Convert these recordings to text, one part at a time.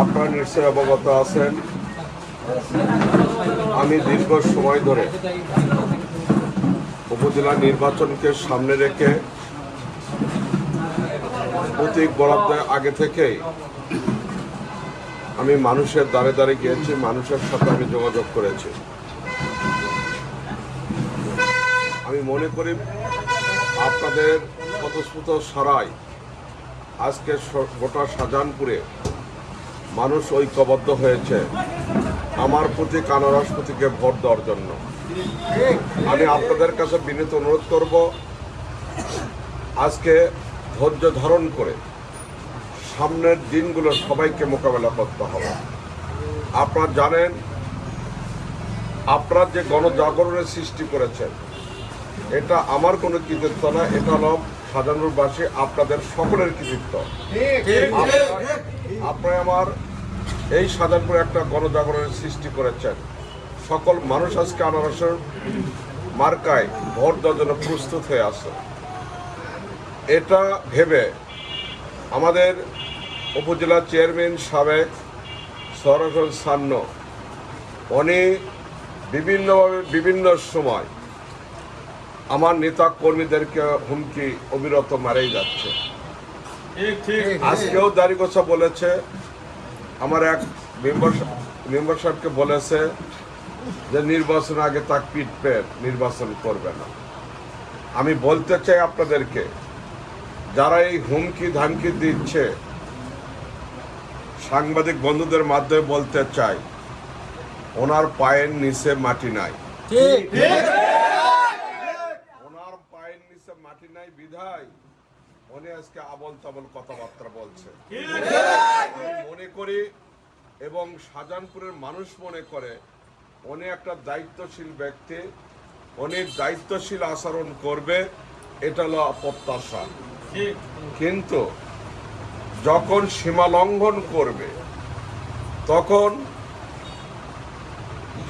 আপনারা নিশ্চয়ই অবগত আছেন, আমি দীর্ঘ সময় ধরে উপজেলা নির্বাচনকে সামনে রেখে প্রতীক বরাদ্দের আগে থেকেই আমি মানুষের দ্বারে দ্বারে গিয়েছি, মানুষের সাথে আমি যোগাযোগ করেছি। আমি মনে করি আপনাদের স্বতঃস্ফূর্ত সারাই আজকে গোটা শাহজাহানপুরে মানুষ ঐক্যবদ্ধ হয়েছে আমার প্রতীক আনারস প্রতীকে ভোট দেওয়ার জন্য। আমি আপনাদের কাছে বিনীত অনুরোধ করব, আজকে ধৈর্য ধারণ করে সামনের দিনগুলো সবাইকে মোকাবেলা করতে হবে। আপনারা জানেন, আপনারা যে গণজাগরণের সৃষ্টি করেছেন, এটা আমার কোনো কৃতিত্ব না, এটা হল শাহজাহানপুরবাসী আপনাদের সকলের কৃতিত্ব। আপনারা আমার এই শাহজাহানপুরে একটা গণজাগরণের সৃষ্টি করেছেন। সকল মানুষ আজকে আনারসের মার্কায় ভোট দেওয়ার জন্য প্রস্তুত হয়ে আছে। এটা ভেবে আমাদের উপজেলা চেয়ারম্যান সাবেক সরকার সান্ন উনি বিভিন্নভাবে বিভিন্ন সময় আমার নেতা কর্মীদেরকে হুমকি অবিরত মারেই যাচ্ছে। আজকেও দাড়িগোছা বলেছে, আমার এক মেম্বার সাহেবকে বলেছে যে নির্বাচন আগে তাক পিটবে, নির্বাচন করবে না। আমি বলতে চাই আপনাদেরকে, যারা এই হুমকি ধামকি দিচ্ছে, সাংবাদিক বন্ধুদের মাধ্যমে বলতে চাই, ওনার পায়ের নিচে মাটি নাই। ওনার পায়ের নিচে মাটি নাই বিধায় উনি আজকে আবল তাবল কথাবার্তা বলছে। মনে করি এবং শাহজাহানপুরের মানুষ মনে করে উনি একটা দায়িত্বশীল ব্যক্তি, উনি দায়িত্বশীল আচরণ করবে, এটা হলো প্রত্যাশা। কিন্তু যখন সীমা লঙ্ঘন করবে, তখন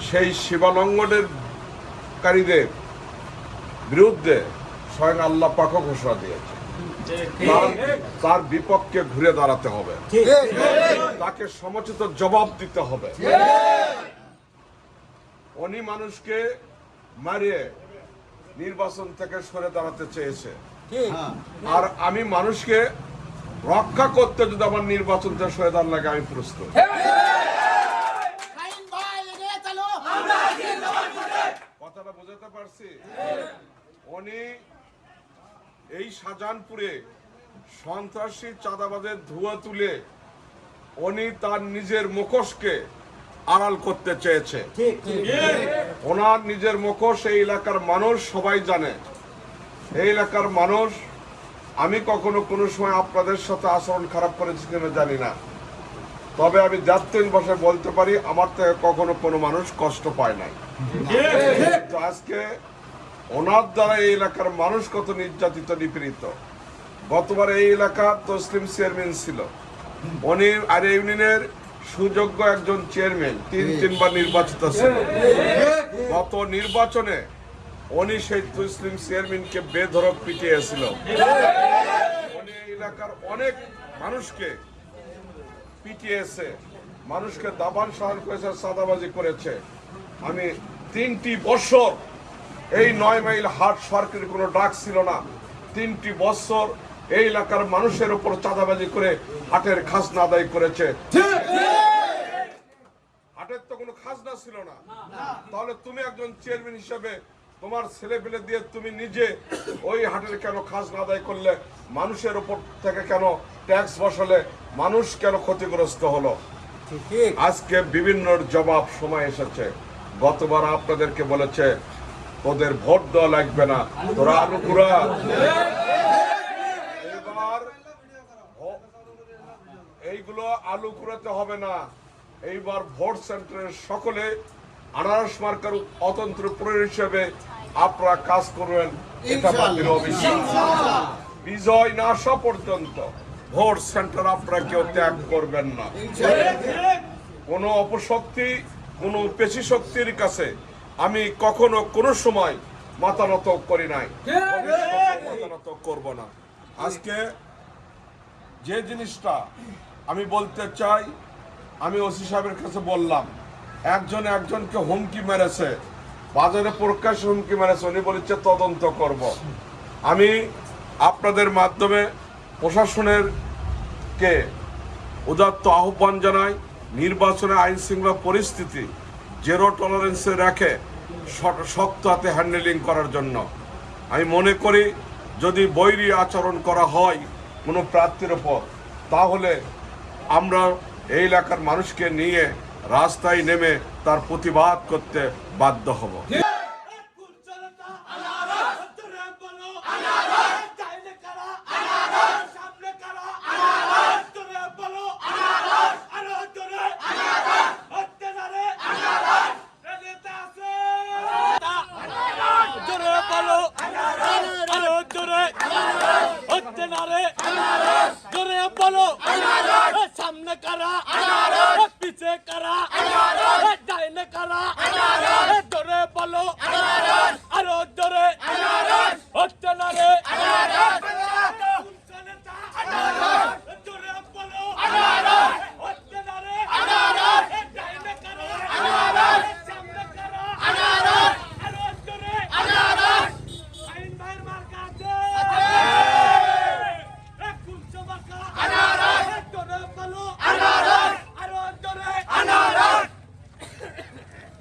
সেই সীমা লঙ্ঘনের কারীদের বিরুদ্ধে স্বয়ং আল্লাহ পাকও ঘোষণা দিয়েছে, তার বিপক্ষে ঘুরে দাঁড়াতে হবে, তাকে সমুচিত জবাব দিতে হবে। উনি মানুষকে মারিয়ে নির্বাচন থেকে সরে দাঁড়াতে চেয়েছে, আর আমি মানুষকে রক্ষা করতে যদি আমার নির্বাচন থেকে সরে দাঁড়ান লাগে, আমি প্রস্তুত। কথাটা বোঝাতে পারছি? উনি এই শাহজাহানপুরে সন্ত্রাসী চাঁদাবাজের ধোঁয়া তুলে উনি তার নিজের মুখোশকে আড়াল করতে চেয়েছে। ওনার নিজের মুখোশ এই এলাকার মানুষ সবাই জানে। এই এলাকার মানুষ, আমি কখনো কোনো সময় আপনাদের সাথে আচরণ খারাপ করেছি কিনা জানি না, তবে আমি জাতীয় ভাষায় বলতে পারি আমার থেকে কখনো কোনো মানুষ কষ্ট পায় নাই। তো আজকে ওনার দ্বারা এই এলাকার মানুষ কত নির্যাতিত নিপীড়িত। গতবার এই এলাকার তসলিম চেয়ারম্যান ছিল, উনি আর ইউনিয়নের সুযোগ্য একজন চেয়ারম্যান, তিনবার নির্বাচিত ছিল। গত নির্বাচনে উনি সেই তসলিম চেয়ারম্যানকে বেধড়ক পিটিয়েছিল। উনি এই এলাকার অনেক মানুষকে পিটিয়েছে, মানুষকে দাবান সাহায্য করেছে, চাঁদাবাজি করেছে। আমি 3টি বছর, এই 9 মাইল হাট সরকারি কোনো ডাক ছিল না, 3টি বছর এই এলাকার মানুষের উপর চাঁদাবাজি করে হাটের খাজনা আদায় করেছে। হাটের তো কোনো খাজনা ছিল না, তাহলে তুমি একজন চেয়ারম্যান হিসেবে তোমার ছেলে পেলে দিয়ে তুমি নিজে ওই হাটের কেন খাজনা আদায় করলে? মানুষের উপর থেকে কেন ট্যাক্স বসালে? মানুষ কেন ক্ষতিগ্রস্ত হলো? আজকে বিভিন্ন জবাব সময় এসেছে। গতবার আপনাদেরকে বলেছে তোদের ভোট দেওয়া লাগবে না, তোরা আলু কুড়া। এবার এইগুলো আলু কুড়াতে হবে না, এইবার ভোট সেন্টারের সকলে আনারস মার্কার অতন্ত্র প্রহরী হিসেবে আপনারা কাজ করবেন, এটা আমাদের অভিযোগ। বিজয় না আসা পর্যন্ত ভোট সেন্টার আপনারা কেউ ত্যাগ করবেন না। কোনো অপশক্তি, কোনো পেশি শক্তির কাছে আমি কখনো কোনো সময় মাথা নত করি নাই, মাথা নত করব না। আজকে যে জিনিসটা আমি বলতে চাই, আমি ওসি সাহেবের কাছে বললাম একজন একজনকে হুমকি মেরেছে, বাজারে প্রকাশ্যে হুমকি মেরেছে, উনি বলেছে তদন্ত করব। আমি আপনাদের মাধ্যমে প্রশাসনের কে উদাত্ত আহ্বান জানাই, নির্বাচনে আইন শৃঙ্খলা পরিস্থিতি জিরো টলারেন্সে রেখে শক্ত হাতে হ্যান্ডেলিং করার জন্য। আমি মনে করি যদি বৈরী আচরণ করা হয় কোনো প্রার্থীর ওপর, তাহলে আমরা এই এলাকার মানুষকে নিয়ে রাস্তায় নেমে তার প্রতিবাদ করতে বাধ্য হব। सामने करा पीछे करा डाइने करा जोरे बोलो अरे जोरे